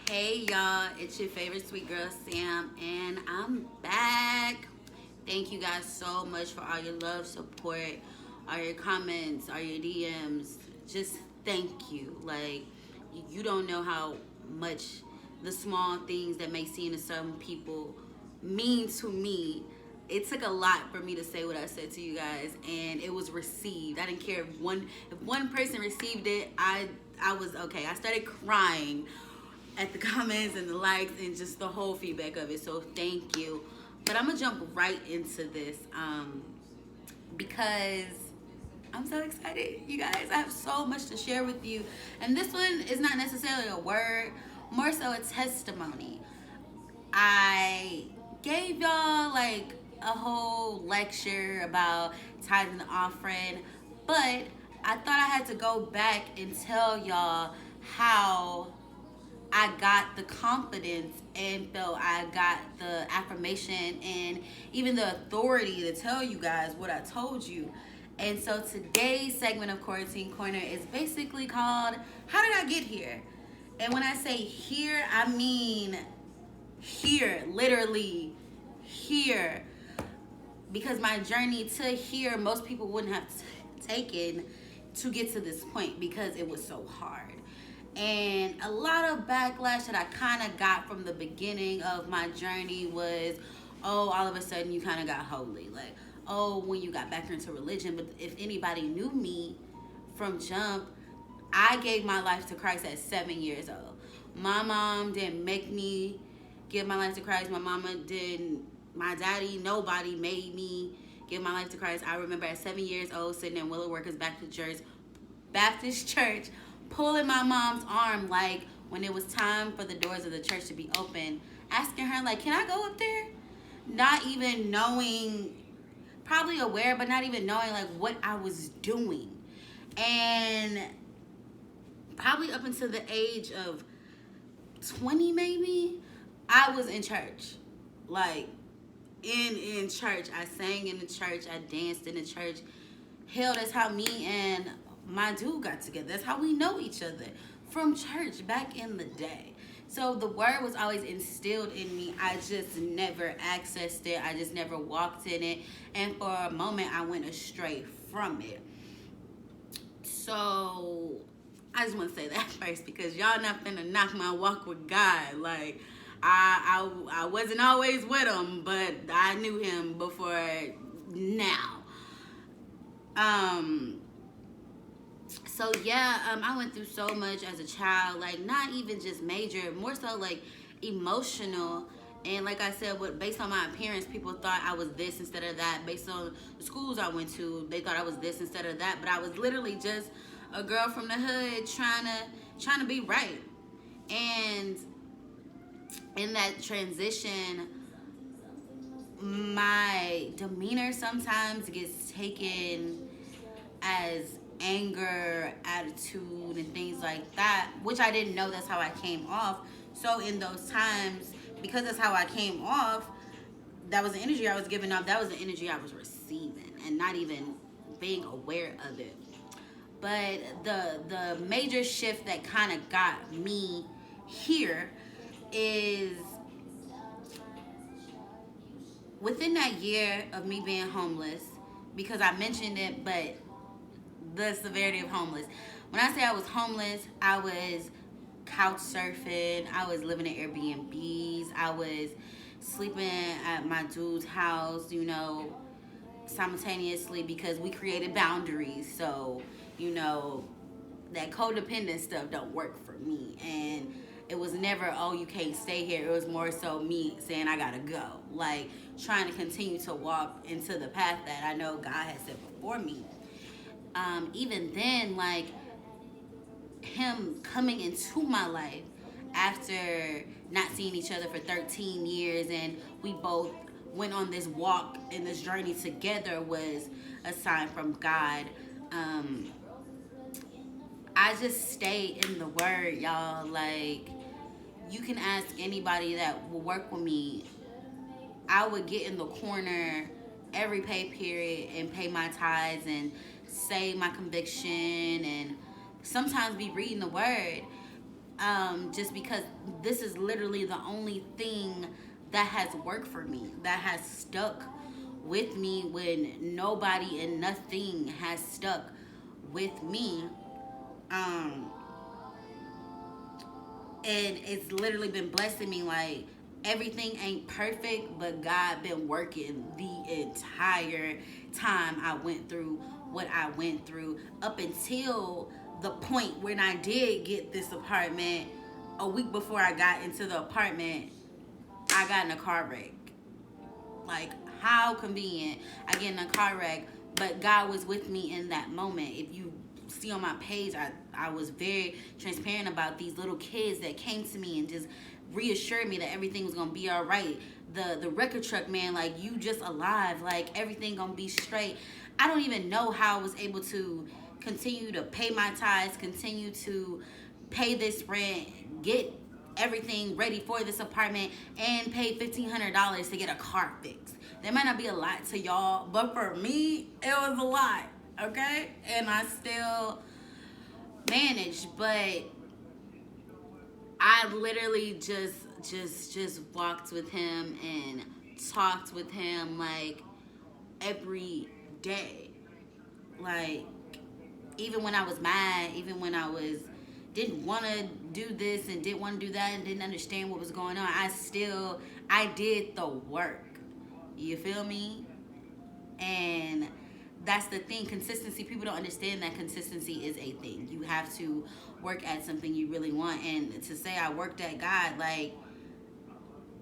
Hey y'all, it's your favorite sweet girl Sam, and I'm back. Thank you guys so much for all your love, support, all your comments, all your DMs. Just thank you. Like, you don't know how much the small things that may seem to some people mean to me. It took a lot for me to say what I said to you guys, and it was received. I didn't care if one person received it. I was okay. I started crying at the comments and the likes and just the whole feedback of it. So thank you. But I'm gonna jump right into this because I'm so excited, you guys. I have so much to share with you, and this one is not necessarily a word, more so a testimony. I gave y'all like a whole lecture about tithing and offering, but I thought I had to go back and tell y'all how I got the confidence and felt I got the affirmation and even the authority to tell you guys what I told you. And so today's segment of Quarantine Corner is basically called How Did I Get Here? And when I say here, I mean here, literally here. Because my journey to here, most people wouldn't have taken to get to this point because it was so hard. And a lot of backlash that I kind of got from the beginning of my journey was, oh, all of a sudden you kind of got holy. Like, oh, when you got back into religion. But if anybody knew me from jump, I gave my life to Christ at 7 years old. My mom didn't make me give my life to Christ. My mama didn't. My daddy, nobody made me give my life to Christ. I remember at 7 years old sitting in Willow Workers Baptist Church, pulling my mom's arm like when it was time for the doors of the church to be open, asking her like, "Can I go up there?" Not even knowing, probably aware, but not even knowing like what I was doing. And probably up until the age of 20 maybe, I was in church. Like in church. I sang in the church, I danced in the church. Hell, that's how me and my dude got together. That's how we know each other, from church back in the day. So the word was always instilled in me. I just never accessed it. I just never walked in it. And for a moment, I went astray from it. So I just want to say that first because y'all not finna knock my walk with God. Like I wasn't always with him, but I knew him before now. Um. So yeah, I went through so much as a child. Like not even just major, more so like emotional. And like I said, based on my appearance, people thought I was this instead of that. Based on the schools I went to, they thought I was this instead of that. But I was literally just a girl from the hood trying to be right. And in that transition, my demeanor sometimes gets taken as anger, attitude, and things like that, which I didn't know that's how I came off. So in those times, because that's how I came off, that was the energy I was giving off. That was the energy I was receiving, and not even being aware of it. But the major shift that kind of got me here is within that year of me being homeless, because I mentioned it, but the severity of homeless. When I say I was homeless, I was couch surfing, I was living in Airbnbs, I was sleeping at my dude's house, simultaneously because we created boundaries. So, you know, that codependent stuff don't work for me. And it was never, oh, you can't stay here. It was more so me saying I gotta go. Like trying to continue to walk into the path that I know God has set before me. Even then, like him coming into my life after not seeing each other for 13 years and we both went on this walk and this journey together was a sign from God. Um, I just stayed in the word, y'all. Like, you can ask anybody that will work with me. I would get in the corner every pay period and pay my tithes and say my conviction and sometimes be reading the word. just because this is literally the only thing that has worked for me, that has stuck with me when nobody and nothing has stuck with me. Um, and it's literally been blessing me. Like, everything ain't perfect, but God been working the entire time I went through what I went through, up until the point when I did get this apartment. A week before I got into the apartment, I got in a car wreck. Like, how convenient. I get in a car wreck, but God was with me in that moment. If you see on my page, I was very transparent about these little kids that came to me and just reassured me that everything was gonna be all right. The record truck man, like, you just alive, like, everything gonna be straight. I don't even know how I was able to continue to pay my tithes, continue to pay this rent, get everything ready for this apartment, and pay $1,500 to get a car fixed. That might not be a lot to y'all, but for me, it was a lot, okay? And I still managed, but I literally just walked with him and talked with him, like, every day. Like, even when I was mad, even when I was didn't want to do this and didn't want to do that and didn't understand what was going on, I did the work. You feel me? And that's the thing. Consistency, people don't understand that consistency is a thing. You have to work at something you really want. And to say I worked at God, like,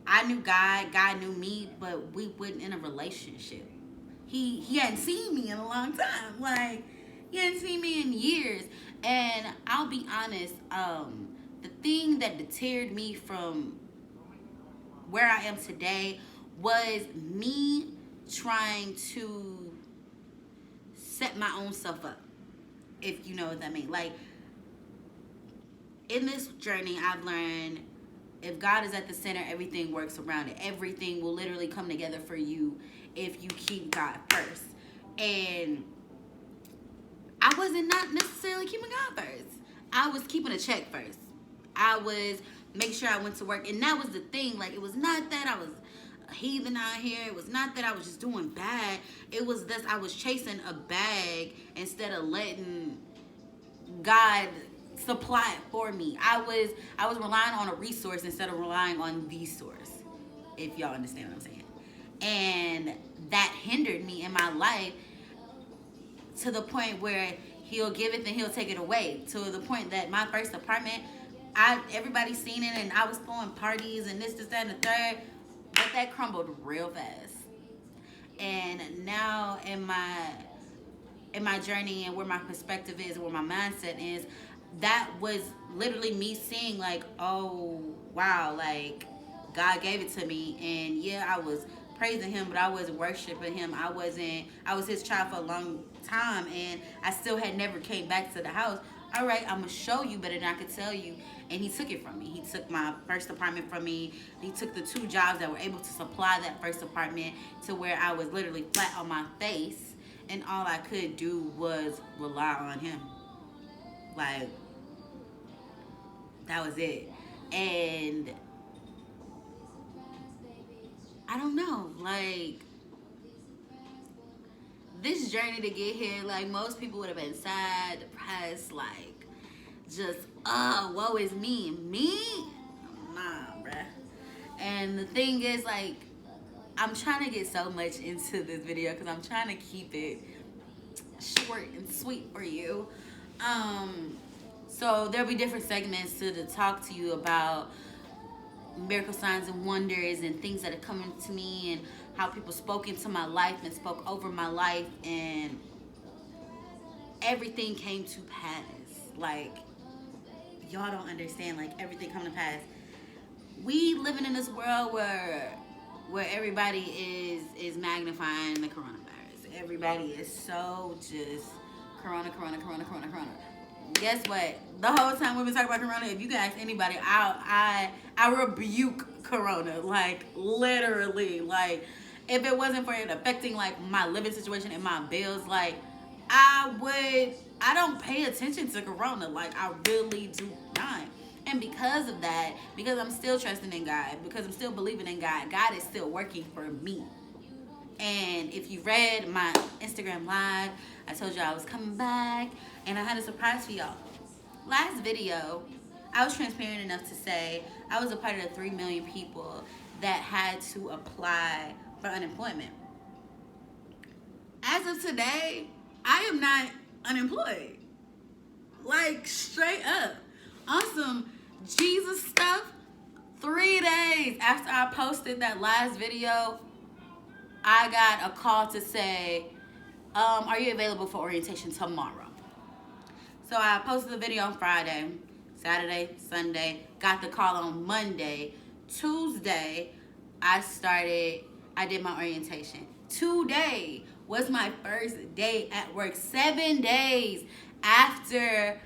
I knew God knew me, but we weren't in a relationship. He hadn't seen me in a long time. Like, he hadn't seen me in years. And I'll be honest, the thing that deterred me from where I am today was me trying to set my own self up, if you know what that means. Like, in this journey, I've learned if God is at the center, everything works around it. Everything will literally come together for you if you keep God first. And I wasn't not necessarily keeping God first. I was keeping a check first. I was make sure I went to work. And that was the thing. Like, it was not that I was a heathen out here. It was not that I was just doing bad. It was that I was chasing a bag instead of letting God supply it for me. I was relying on a resource instead of relying on the source, if y'all understand what I'm saying. And that hindered me in my life to the point where he'll give it, then he'll take it away. To the point that my first apartment, everybody's seen it, and I was throwing parties and this, that, and the third, but that crumbled real fast. And now in my journey and where my perspective is, where my mindset is, that was literally me seeing, like, oh wow, like, God gave it to me. And yeah, I was praising him, but I wasn't worshiping him. I was his child for a long time, and I still had never came back to the house. All right, I'm gonna show you better than I could tell you. And he took it from me. He took my first apartment from me. He took the 2 jobs that were able to supply that first apartment, to where I was literally flat on my face, and all I could do was rely on him. Like, that was it. And I don't know, like, this journey to get here, like, most people would have been sad, depressed, like, just, woe is me. Me? Nah, bruh. And the thing is, like, I'm trying to get so much into this video because I'm trying to keep it short and sweet for you. So there'll be different segments to talk to you about miracle signs and wonders and things that are coming to me, and how people spoke into my life and spoke over my life, and everything came to pass. Like, y'all don't understand, like, everything come to pass. We living in this world where everybody is magnifying the coronavirus. Everybody is so just corona. Guess what? The whole time we've been talking about corona, if you can ask anybody, I rebuke corona. Like, literally. Like, if it wasn't for it affecting, like, my living situation and my bills, like, I don't pay attention to corona. Like, I really do not. And because of that, because I'm still trusting in God, because I'm still believing in God, God is still working for me. And if you read my Instagram live, I told you I was coming back, and I had a surprise for y'all. Last video, I was transparent enough to say I was a part of the 3 million people that had to apply for unemployment. As of today, I am not unemployed. Like, straight up. On some Jesus stuff, 3 days after I posted that last video, I got a call to say, are you available for orientation tomorrow? So I posted the video on Friday, Saturday, Sunday, got the call on Monday. Tuesday, I did my orientation. Today was my first day at work. 7 days after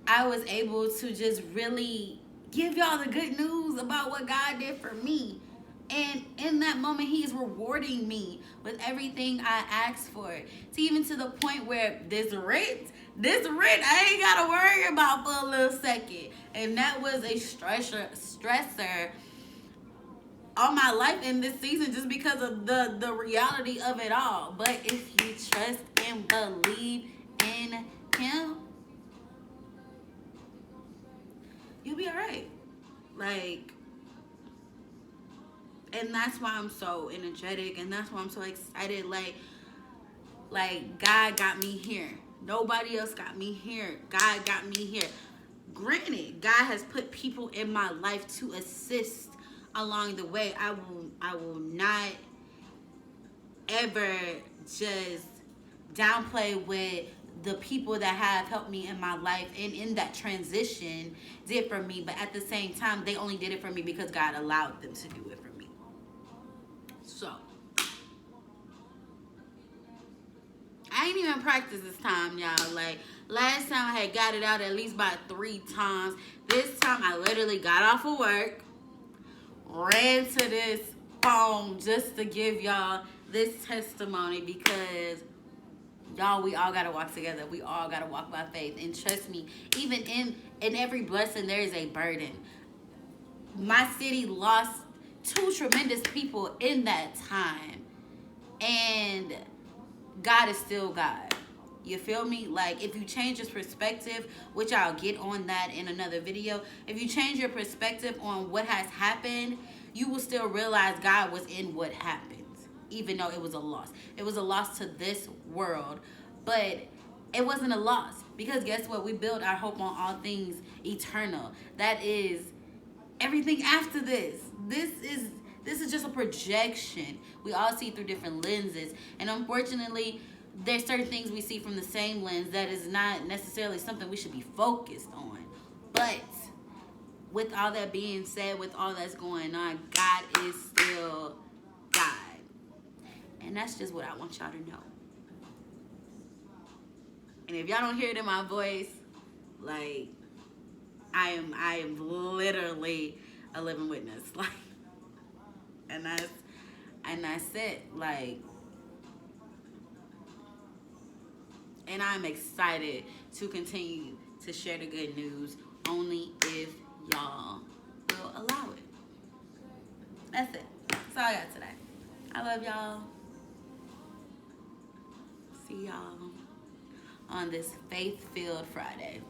I was able to just really give y'all the good news about what God did for me. And in that moment, he's rewarding me with everything I asked for. To even to the point where this rent, I ain't got to worry about for a little second. And that was a stressor all my life in this season just because of the reality of it all. But if you trust and believe in him, you'll be all right. Like, and that's why I'm so energetic, and that's why I'm so excited. Like God got me here. Nobody else got me here. God got me here. Granted, God has put people in my life to assist along the way. I will not ever just downplay with the people that have helped me in my life and in that transition did for me. But at the same time, they only did it for me because God allowed them to do it for me. So I ain't even practiced this time, y'all. Like, last time I had got it out at least about 3 times. This time I literally got off of work, ran to this phone just to give y'all this testimony, because y'all, we all gotta walk together. We all gotta walk by faith. And trust me, even in every blessing, there is a burden. My city lost 2 tremendous people in that time. And God is still God. You feel me? Like, if you change your perspective, which I'll get on that in another video, if you change your perspective on what has happened, you will still realize God was in what happened, even though it was a loss. It was a loss to this world, but it wasn't a loss, because guess what? We build our hope on all things eternal. That is everything after this. This is just a projection. We all see through different lenses, and unfortunately, there's certain things we see from the same lens that is not necessarily something we should be focused on. But with all that being said, with all that's going on, God is still God. And that's just what I want y'all to know. And if y'all don't hear it in my voice, like, I am literally a living witness. Like, and that's it. Like, and I'm excited to continue to share the good news, only if y'all will allow it. That's it. That's all I got today. I love y'all. See y'all on this faith-filled Friday.